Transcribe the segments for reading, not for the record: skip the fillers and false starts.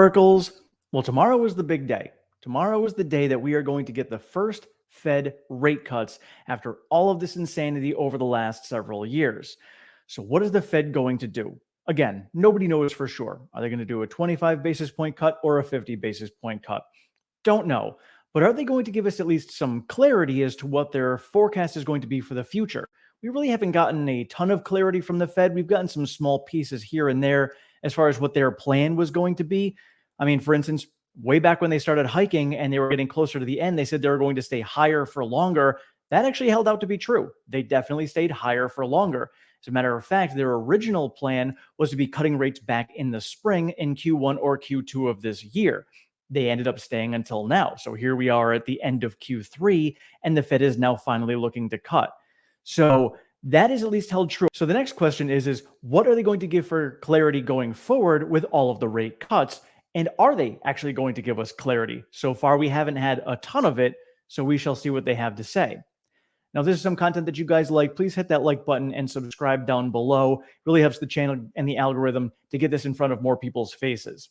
Sparkles. Well, tomorrow is the big day. Tomorrow is the day that we are going to get the first Fed rate cuts after all of this insanity over the last several years. So, what is the Fed going to do? Again, nobody knows for sure. Are they going to do a 25 basis point cut or a 50 basis point cut? Don't know. But are they going to give us at least some clarity as to what their forecast is going to be for the future? We really haven't gotten a ton of clarity from the Fed. We've gotten some small pieces here and there as far as what their plan was going to be. I mean, for instance, way back when they started hiking and they were getting closer to the end, they said they were going to stay higher for longer. That actually held out to be true. They definitely stayed higher for longer. As a matter of fact, their original plan was to be cutting rates back in the spring in Q1 or Q2 of this year. They ended up staying until now. So here we are at the end of Q3, and the Fed is now finally looking to cut. So that is at least held true. So the next question is what are they going to give for clarity going forward with all of the rate cuts? And are they actually going to give us clarity? So far, we haven't had a ton of it, so we shall see what they have to say. Now, if this is some content that you guys like, please hit that like button and subscribe down below. It really helps the channel and the algorithm to get this in front of more people's faces.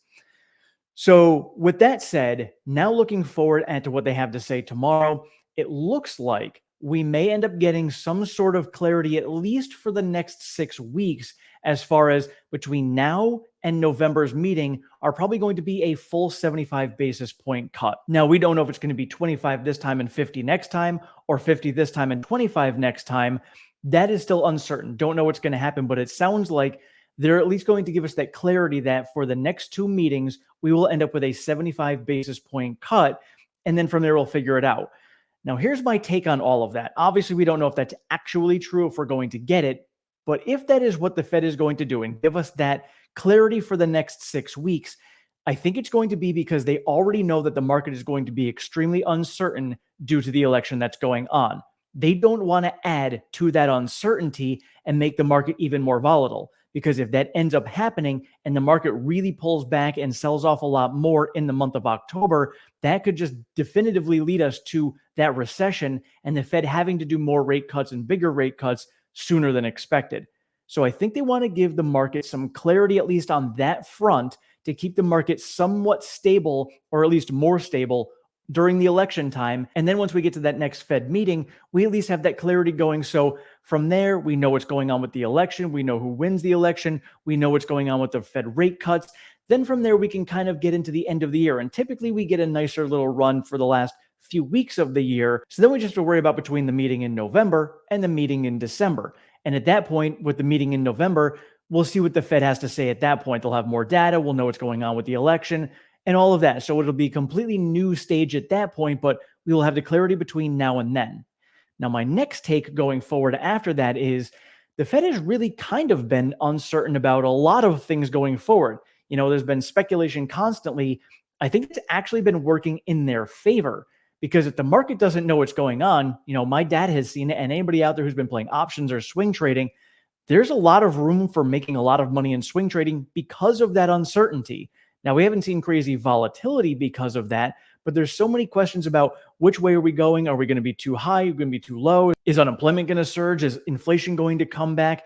So with that said, now looking forward to what they have to say tomorrow, it looks like we may end up getting some sort of clarity, at least for the next 6 weeks, as far as between now and November's meeting are probably going to be a full 75 basis point cut. Now, we don't know if it's going to be 25 this time and 50 next time, or 50 this time and 25 next time. That is still uncertain. Don't know what's going to happen, but it sounds like they're at least going to give us that clarity that for the next 2 meetings, we will end up with a 75 basis point cut. And then from there, we'll figure it out. Now, here's my take on all of that. Obviously, we don't know if that's actually true, if we're going to get it. But if that is what the Fed is going to do and give us that clarity for the next 6 weeks, I think it's going to be because they already know that the market is going to be extremely uncertain due to the election that's going on. They don't want to add to that uncertainty and make the market even more volatile. Because if that ends up happening and the market really pulls back and sells off a lot more in the month of October, that could just definitively lead us to that recession and the Fed having to do more rate cuts and bigger rate cuts sooner than expected. So I think they want to give the market some clarity, at least on that front, to keep the market somewhat stable, or at least more stable, during the election time. And then once we get to that next Fed meeting, we at least have that clarity going. So from there, we know what's going on with the election. We know who wins the election. We know what's going on with the Fed rate cuts. Then from there, we can kind of get into the end of the year. And typically we get a nicer little run for the last few weeks of the year. So then we just have to worry about between the meeting in November and the meeting in December. And at that point, with the meeting in November, we'll see what the Fed has to say at that point. They'll have more data. We'll know what's going on with the election and all of that. So it'll be a completely new stage at that point, but we will have the clarity between now and then. Now, my next take going forward after that is the Fed has really kind of been uncertain about a lot of things going forward. You know, there's been speculation constantly. I think it's actually been working in their favor, because if the market doesn't know what's going on, you know, my dad has seen it, and anybody out there who's been playing options or swing trading, there's a lot of room for making a lot of money in swing trading because of that uncertainty. Now, we haven't seen crazy volatility because of that, but there's so many questions about which way are we going? Are we going to be too high? Are we going to be too low? Is unemployment going to surge? Is inflation going to come back?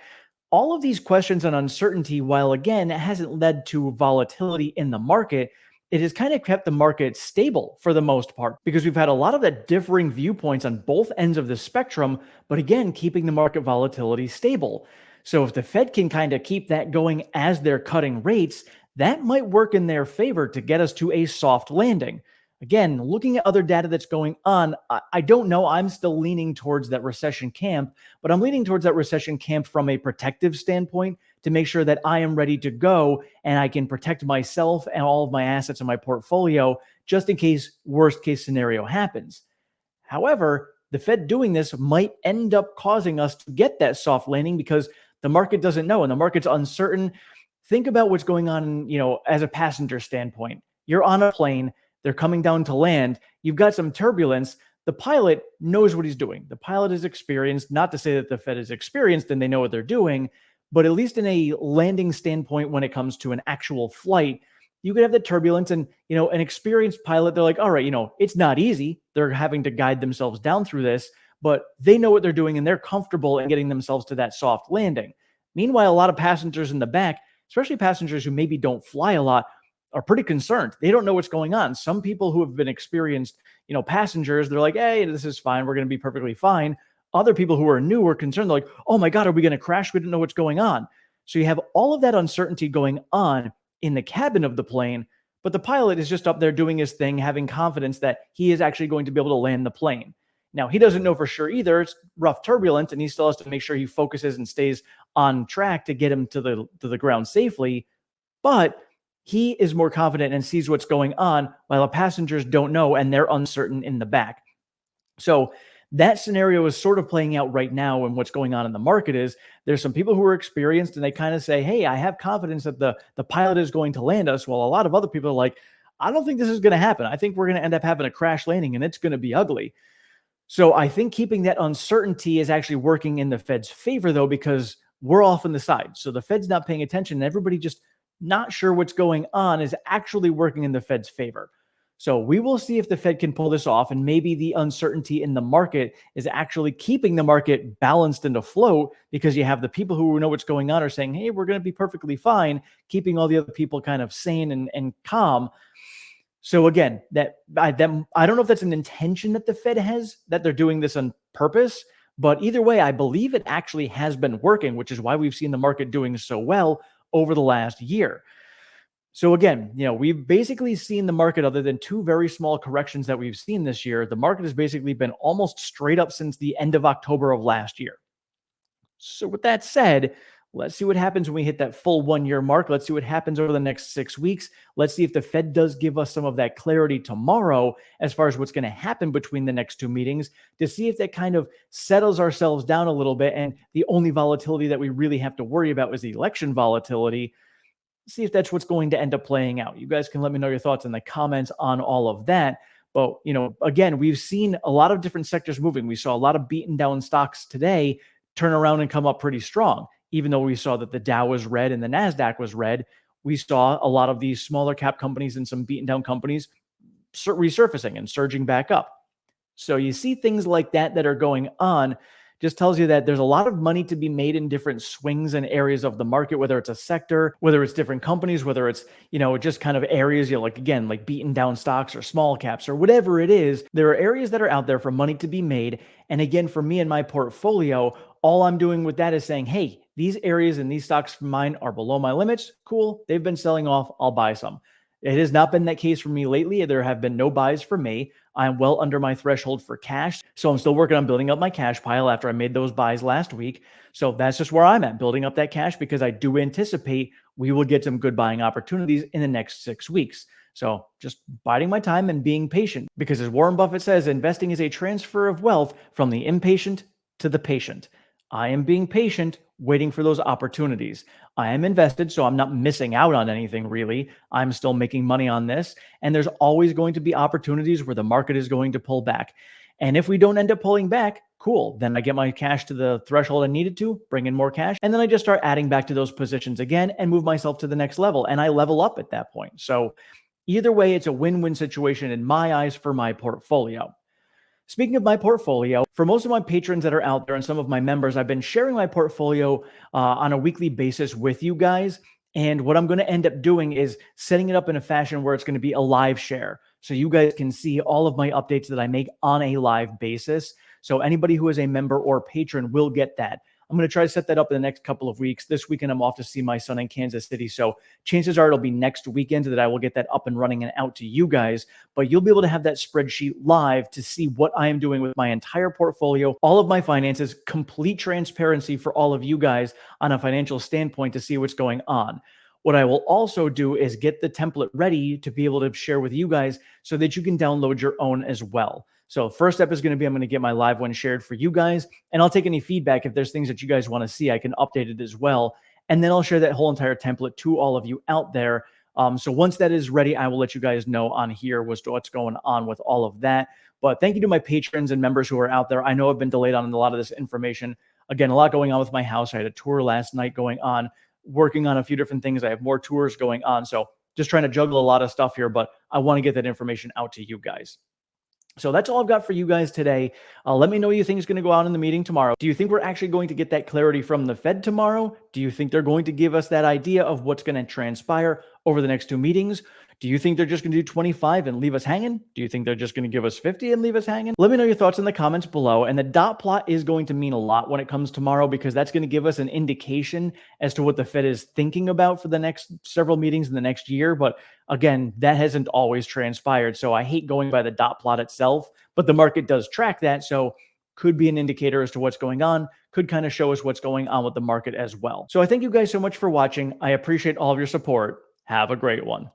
All of these questions and uncertainty, while again, it hasn't led to volatility in the market, it has kind of kept the market stable for the most part, because we've had a lot of that differing viewpoints on both ends of the spectrum, but again, keeping the market volatility stable. So if the Fed can kind of keep that going as they're cutting rates, that might work in their favor to get us to a soft landing. Again, looking at other data that's going on, I don't know. I'm still leaning towards that recession camp, but I'm leaning towards that recession camp from a protective standpoint to make sure that I am ready to go and I can protect myself and all of my assets in my portfolio just in case worst case scenario happens. However, the Fed doing this might end up causing us to get that soft landing because the market doesn't know and the market's uncertain. Think about what's going on, you know, as a passenger standpoint. You're on a plane. They're coming down to land. You've got some turbulence. The pilot knows what he's doing. The pilot is experienced. Not to say that the Fed is experienced and they know what they're doing, but at least in a landing standpoint, when it comes to an actual flight, you could have the turbulence and, you know, an experienced pilot, they're like, all right, you know, it's not easy. They're having to guide themselves down through this, but they know what they're doing and they're comfortable in getting themselves to that soft landing. Meanwhile, a lot of passengers in the back, especially passengers who maybe don't fly a lot, are pretty concerned. They don't know what's going on. Some people who have been experienced, passengers, they're like, hey, this is fine. We're going to be perfectly fine. Other people who are new are concerned. They're like, oh my God, are we going to crash? We didn't know what's going on. So you have all of that uncertainty going on in the cabin of the plane, but the pilot is just up there doing his thing, having confidence that he is actually going to be able to land the plane. Now, he doesn't know for sure either. It's rough turbulence, and he still has to make sure he focuses and stays on track to get him to the ground safely. But he is more confident and sees what's going on while the passengers don't know and they're uncertain in the back. So that scenario is sort of playing out right now. And what's going on in the market is there's some people who are experienced and they kind of say, hey, I have confidence that the pilot is going to land us. While a lot of other people are like, I don't think this is going to happen. I think we're going to end up having a crash landing and it's going to be ugly. So I think keeping that uncertainty is actually working in the Fed's favor, though, because we're off on the side. So the Fed's not paying attention and everybody just not sure what's going on is actually working in the Fed's favor. So we will see if the Fed can pull this off, and maybe the uncertainty in the market is actually keeping the market balanced and afloat, because you have the people who know what's going on are saying, hey, we're going to be perfectly fine, keeping all the other people kind of sane and calm. So again, I don't know if that's an intention that the Fed has, that they're doing this on purpose, but either way, I believe it actually has been working, which is why we've seen the market doing so well over the last year. So again, we've basically seen the market, other than two very small corrections that we've seen this year, the market has basically been almost straight up since the end of October of last year. So with that said, let's see what happens when we hit that full 1 year mark. Let's see what happens over the next 6 weeks. Let's see if the Fed does give us some of that clarity tomorrow as far as what's going to happen between the next two meetings, to see if that kind of settles ourselves down a little bit. And the only volatility that we really have to worry about is the election volatility. See if that's what's going to end up playing out. You guys can let me know your thoughts in the comments on all of that. But, again, we've seen a lot of different sectors moving. We saw a lot of beaten down stocks today turn around and come up pretty strong. Even though we saw that the Dow was red and the NASDAQ was red, we saw a lot of these smaller cap companies and some beaten down companies resurfacing and surging back up. So you see things like that are going on. Just tells you that there's a lot of money to be made in different swings and areas of the market, whether it's a sector, whether it's different companies, whether it's, just kind of areas, like beaten down stocks or small caps or whatever it is. There are areas that are out there for money to be made. And again, for me and my portfolio, all I'm doing with that is saying, hey, these areas and these stocks for mine are below my limits. Cool. They've been selling off. I'll buy some. It has not been that case for me lately. There have been no buys for me. I'm well under my threshold for cash. So I'm still working on building up my cash pile after I made those buys last week. So that's just where I'm at, building up that cash, because I do anticipate we will get some good buying opportunities in the next 6 weeks. So just biding my time and being patient, because as Warren Buffett says, investing is a transfer of wealth from the impatient to the patient. I am being patient, waiting for those opportunities. I am invested, so I'm not missing out on anything really. I'm still making money on this. And there's always going to be opportunities where the market is going to pull back. And if we don't end up pulling back, cool. Then I get my cash to the threshold I needed to, bring in more cash. And then I just start adding back to those positions again and move myself to the next level. And I level up at that point. So either way, it's a win-win situation in my eyes for my portfolio. Speaking of my portfolio, for most of my patrons that are out there and some of my members, I've been sharing my portfolio on a weekly basis with you guys. And what I'm going to end up doing is setting it up in a fashion where it's going to be a live share. So you guys can see all of my updates that I make on a live basis. So anybody who is a member or patron will get that. I'm going to try to set that up in the next couple of weeks. This weekend, I'm off to see my son in Kansas City. So chances are it'll be next weekend that I will get that up and running and out to you guys. But you'll be able to have that spreadsheet live to see what I am doing with my entire portfolio, all of my finances, complete transparency for all of you guys on a financial standpoint to see what's going on. What I will also do is get the template ready to be able to share with you guys so that you can download your own as well. So first step is going to be, I'm going to get my live one shared for you guys, and I'll take any feedback. If there's things that you guys want to see, I can update it as well. And then I'll share that whole entire template to all of you out there. So once that is ready, I will let you guys know on here what's going on with all of that. But thank you to my patrons and members who are out there. I know I've been delayed on a lot of this information. Again, a lot going on with my house. I had a tour last night going on, working on a few different things. I have more tours going on. So just trying to juggle a lot of stuff here, but I want to get that information out to you guys. So that's all I've got for you guys today. Let me know what you think is going to go on in the meeting tomorrow. Do you think we're actually going to get that clarity from the Fed tomorrow? Do you think they're going to give us that idea of what's going to transpire? over the next two meetings? Do you think they're just going to do 25 and leave us hanging? Do you think they're just going to give us 50 and leave us hanging? Let me know your thoughts in the comments below. And the dot plot is going to mean a lot when it comes tomorrow, because that's going to give us an indication as to what the Fed is thinking about for the next several meetings in the next year. But again, that hasn't always transpired. So I hate going by the dot plot itself, but the market does track that. So could be an indicator as to what's going on, could kind of show us what's going on with the market as well. So I thank you guys so much for watching. I appreciate all of your support. Have a great one.